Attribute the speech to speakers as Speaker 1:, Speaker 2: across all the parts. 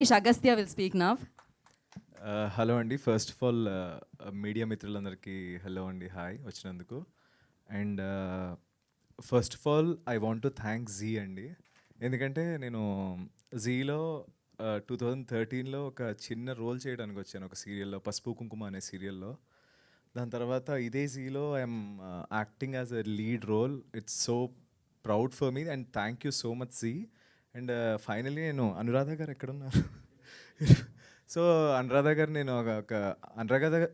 Speaker 1: Agastya will speak now.
Speaker 2: Hello అండి. First of all media మిత్రులందరికీ hello అండి, hi వచ్చినందుకు. And first of all I want to thank Zee అండి. ఎందుకంటే నేను జీలో 2013లో ఒక చిన్న రోల్ చేయడానికి వచ్చాను ఒక సీరియల్లో, పసుపు కుంకుమ అనే సీరియల్లో. దాని తర్వాత ఇదే జీలో I'm acting as a lead role. It's so proud for me and thank you so much Zee. And finally నేను అనురాధ గారు ఎక్కడున్నారు? సో అనురాధ గారు, నేను ఒక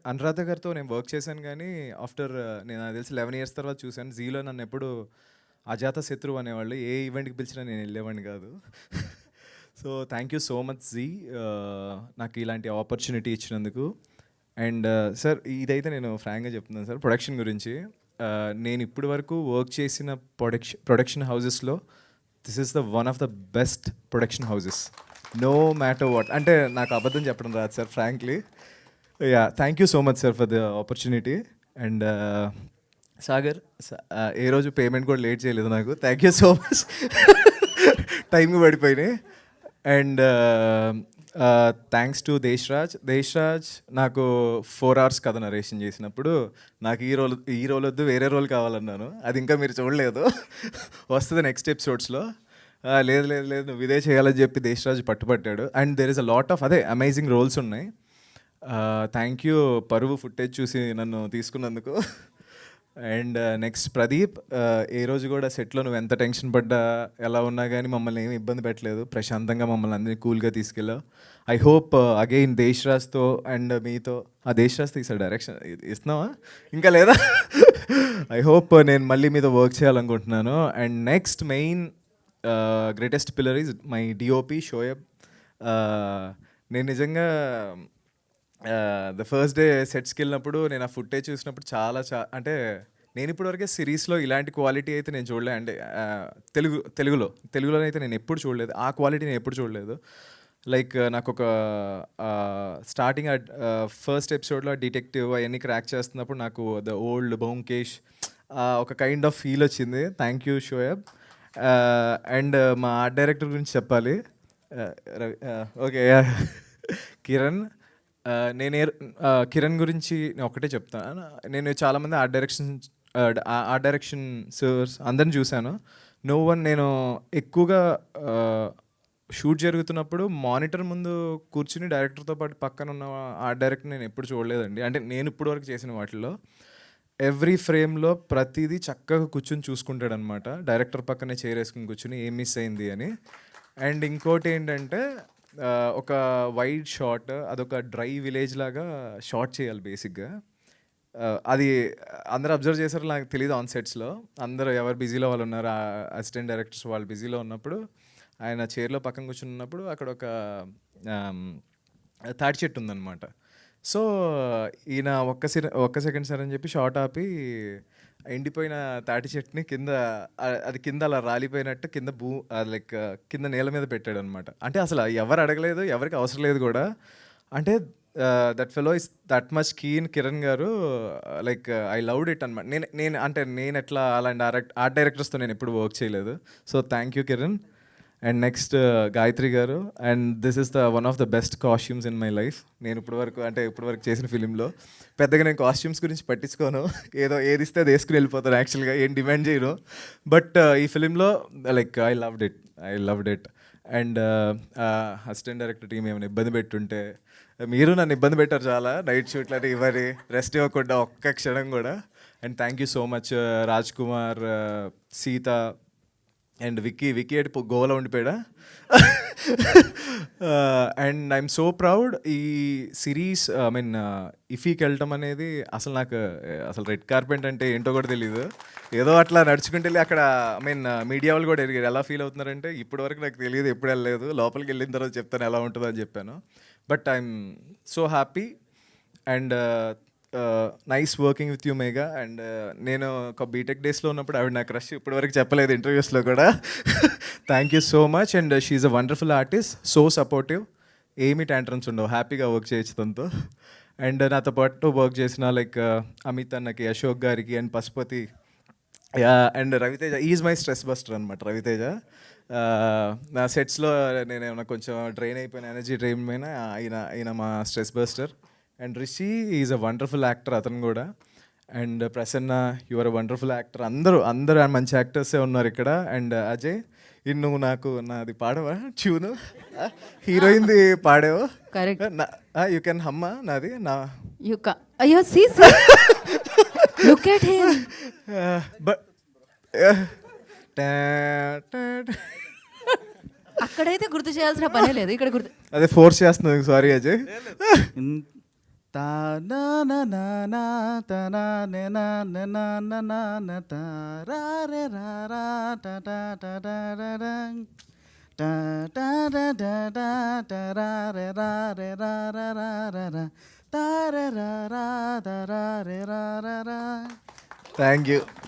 Speaker 2: అనురాధ గారితో నేను వర్క్ చేశాను, కానీ ఆఫ్టర్ నేను నాకు తెలిసి 11 years తర్వాత చూశాను. జీలో నన్ను ఎప్పుడు అజాత శత్రువు అనేవాళ్ళు, ఏ ఈవెంట్కి పిలిచినా నేను వెళ్ళేవాడిని కాదు. So thank you so much Zee, నాకు ఇలాంటి ఆపర్చునిటీ ఇచ్చినందుకు. అండ్ సార్, ఇదైతే నేను ఫ్రాంక్గా చెప్తున్నాను సార్, ప్రొడక్షన్ గురించి. నేను ఇప్పటి వరకు వర్క్ చేసిన ప్రొడక్షన్ హౌజెస్లో this is the one of the best production houses, no matter what. అంటే నాకు అబద్ధం చెప్పడం రాదు sir, frankly. Yeah, thank you so much sir for the opportunity. And Sagar, ఏ రోజు పేమెంట్ కూడా లేట్ చేయలేదు నాకు, థ్యాంక్ యూ సో మచ్. టైంకి పడిపోయినాయి. అండ్ థ్యాంక్స్ టు దేశ్రాజ్ నాకు 4 hours కథ నరేషన్ చేసినప్పుడు నాకు ఈ రోల్ వద్దు, వేరే రోల్ కావాలన్నాను. అది ఇంకా మీరు చూడలేదు, వస్తుంది నెక్స్ట్ ఎపిసోడ్స్లో. లేదు లేదు లేదు, నువ్వు ఇదే చేయాలని చెప్పి దేశ్రాజ్ పట్టుబట్టాడు. And there is a lot of amazing roles ఉన్నాయి. థ్యాంక్ యూ పరువు ఫుటేజ్ చూసి నన్ను తీసుకున్నందుకు. అండ్ నెక్స్ట్ ప్రదీప్, ఏ రోజు కూడా సెట్లో నువ్వు ఎంత టెన్షన్ పడ్డా ఎలా ఉన్నా కానీ మమ్మల్ని ఏమి ఇబ్బంది పెట్టలేదు, ప్రశాంతంగా మమ్మల్ని అందరినీ కూల్గా తీసుకెళ్ళావు. ఐ హోప్ అగైన్ దేశ్రాజ్తో అండ్ మీతో, ఆ దేశ్రాజ్తో ఈసారి డైరెక్షన్ ఇస్తున్నావా ఇంకా లేదా? ఐ హోప్ నేను మళ్ళీ మీతో వర్క్ చేయాలనుకుంటున్నాను. And next main greatest pillar is my DOP Shoaib. నేను నిజంగా ద ఫస్ట్ డే సెట్స్కి వెళ్ళినప్పుడు నేను ఆ ఫుటేజ్ చూసినప్పుడు అంటే నేను ఇప్పటివరకే సిరీస్లో ఇలాంటి క్వాలిటీ అయితే నేను చూడలేదు. అంటే తెలుగులో అయితే నేను ఎప్పుడు చూడలేదు, ఆ క్వాలిటీ నేను ఎప్పుడు చూడలేదు. లైక్ నాకు ఒక స్టార్టింగ్ ఫస్ట్ ఎపిసోడ్లో డిటెక్టివ్ అవన్నీ క్రాక్ చేస్తున్నప్పుడు నాకు ద ఓల్డ్ బొంకేష్ ఒక కైండ్ ఆఫ్ ఫీల్ వచ్చింది. Thank you Shoaib. అండ్ మా ఆర్ట్ డైరెక్టర్ గురించి చెప్పాలి. ఓకే, కిరణ్. కిరణ్ గురించి నేను ఒకటే చెప్తాను. నేను చాలామంది ఆర్ట్ డైరెక్షన్ సర్స్ అందరిని చూశాను. నేను ఎక్కువగా షూట్ జరుగుతున్నప్పుడు మానిటర్ ముందు కూర్చుని డైరెక్టర్తో పాటు పక్కన ఉన్న ఆర్ట్ డైరెక్టర్ నేను ఎప్పుడు చూడలేదండి. అంటే నేను ఇప్పుడు వరకు చేసిన వాటిల్లో ఎవ్రీ ఫ్రేమ్లో ప్రతిదీ చక్కగా కూర్చుని చూసుకుంటాడు అనమాట. డైరెక్టర్ పక్కనే చేరేసుకుని కూర్చుని ఏం మిస్ అయింది అని. అండ్ ఇంకోటి ఏంటంటే ఒక వైడ్ షాట్, అదొక డ్రై విలేజ్ లాగా షాట్ చేయాలి బేసిక్గా. అది అందరూ అబ్జర్వ్ చేశారో నాకు తెలియదు. ఆన్ సెట్స్లో అందరూ ఎవరు బిజీలో వాళ్ళు ఉన్నారు, అసిస్టెంట్ డైరెక్టర్స్ వాళ్ళు బిజీలో ఉన్నప్పుడు ఆయన చైర్లో పక్కన కూర్చున్నప్పుడు అక్కడ ఒక తాటి చెట్టు ఉందన్నమాట. సో ఈయన ఒక్క సెకండ్ సార్ అని చెప్పి షార్ట్ ఆపి ఎండిపోయిన తాటి చెట్టుని అది కింద అలా రాలిపోయినట్టు లైక్ కింద నేల మీద పెట్టాడు అనమాట. అంటే అసలు ఎవరు అడగలేదు, ఎవరికి అవసరం లేదు కూడా. అంటే that fellow is that much keen Kiran గారు. లైక్ ఐ లవ్డ్ ఇట్ అనమాట. నేను ఎట్లా అలాంటి ఆర్ట్ డైరెక్టర్స్తో నేను ఎప్పుడు వర్క్ చేయలేదు. So thank you Kiran. And next Gayatri గారు. And this is the one of the best costumes in my life. నేను ఇప్పటివరకు చేసిన ఫిలింలో పెద్దగా నేను కాస్ట్యూమ్స్ గురించి పట్టించుకోను, ఏది ఇస్తే అది వేసుకుని వెళ్ళిపోతాను, యాక్చువల్గా ఏం డిమాండ్ చేయను. బట్ ఈ ఫిలింలో like I loved it. And assistant director team ఏమైనా ఇబ్బంది పెట్టుంటే, మీరు నన్ను ఇబ్బంది పెట్టారు చాలా, నైట్ షూట్లు అంటే ఇవ్వని రెస్ట్ ఇవ్వకుండా ఒక్క క్షణం కూడా. And thank you so much Raj Kumar, Sita and Vicky ఎటు గోవాలో ఉండిపోయాడా. And I'm so proud. ఈ సిరీస్ ఇఫీకి వెళ్ళటం అనేది నాకు అసలు రెడ్ కార్పెట్ అంటే ఏంటో కూడా తెలీదు. ఏదో అట్లా నడుచుకుంటే వెళ్ళి అక్కడ మీడియా వాళ్ళు కూడా ఎదిగారు. ఎలా ఫీల్ అవుతున్నారంటే ఇప్పటివరకు నాకు తెలియదు, ఎప్పుడు వెళ్ళలేదు, లోపలికి వెళ్ళిన తర్వాత చెప్తాను ఎలా ఉంటుందో అని చెప్పాను. But I'm so happy and nice working with you Megha. And నేను ఒక బీటెక్ డేస్లో ఉన్నప్పుడు ఆవిడ నాకు క్రష్, ఇప్పటివరకు చెప్పలేదు ఇంటర్వ్యూస్లో కూడా. Thank you so much. And she's a wonderful artist, so supportive, ఏమీ ట్యాంట్రమ్స్ ఉండవు, హ్యాపీగా వర్క్ చేయొచ్చు తనతో. అండ్ నాతో పాటు వర్క్ చేసిన లైక్ అమిత్ అన్నకి, అశోక్ గారికి and Pashupati and Ravi Teja is my stress buster అనమాట. రవితేజ నా సెట్స్లో నేను ఏమైనా కొంచెం డ్రైన్ అయిపోయిన ఎనర్జీ డ్రైన్ అయినా ఈయన మా stress buster. And Rishi is a wonderful actor అతను కూడా. And Prasanna your a wonderful actor. అందరూ మంచి యాక్టర్సే ఉన్నారు ఇక్కడ. అండ్ అజయ్ నువ్వు నాకు నాది పాడవా ట్యూను, హీరోయిన్ది పాడావు
Speaker 1: కరెక్ట్.
Speaker 2: యూ కెన్ హమ్మా నాది నా
Speaker 1: అయ్యో see look at him.
Speaker 2: But
Speaker 1: అక్కడైతే గుర్తు చేయాల్సిన పనే లేదు, ఇక్కడ గుర్తు.
Speaker 2: అదే ఫోర్స్ చేస్తున్నావు, sorry Ajay.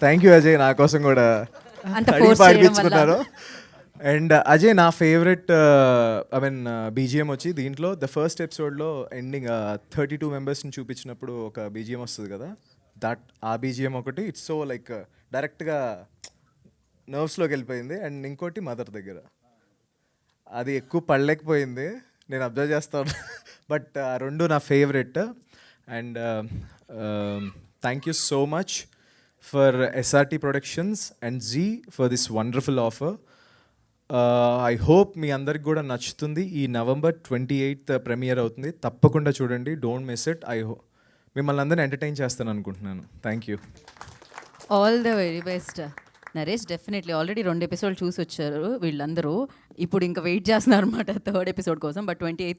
Speaker 2: Thank you Ajay, నా కోసం కూడా
Speaker 1: అంత
Speaker 2: అడిగి
Speaker 1: force చేయడం
Speaker 2: పాడిపించుకున్నారు. అండ్ అజయ్ నా ఫేవరెట్ ఐ మీన్ బీజిఎం వచ్చి దీంట్లో ద ఫస్ట్ ఎపిసోడ్లో ఎండింగ్ 32 మెంబర్స్ని చూపించినప్పుడు ఒక బీజిఎం వస్తుంది కదా, ఆ బీజిఎం ఒకటి ఇట్స్ సో లైక్ డైరెక్ట్గా నర్వ్స్లోకి వెళ్ళిపోయింది. అండ్ ఇంకోటి మదర్ దగ్గర అది ఎక్కువ పడలేకపోయింది, నేను అబ్జర్వ్ చేస్తాను. బట్ ఆ రెండు నా favourite. And thank you so much for SRT productions and Zee for this wonderful offer. I hope మీ అందరికి కూడా నచ్చుతుంది. ఈ November 28th ప్రీమియర్ అవుతుంది, తప్పకుండా చూడండి, డోంట్ మిస్ ఇట్. మిమ్మల్ని అందరిని ఎంటర్టైన్ చేస్తాను అనుకుంటున్నాను. Thank you.
Speaker 1: All the very best Naresh. Definitely already 2 episode చూసి వచ్చారు వీళ్ళందరూ, ఇప్పుడు ఇంకా వెయిట్ చేస్తున్నారు అనమాట 3rd ఎపిసోడ్ కోసం. But 28th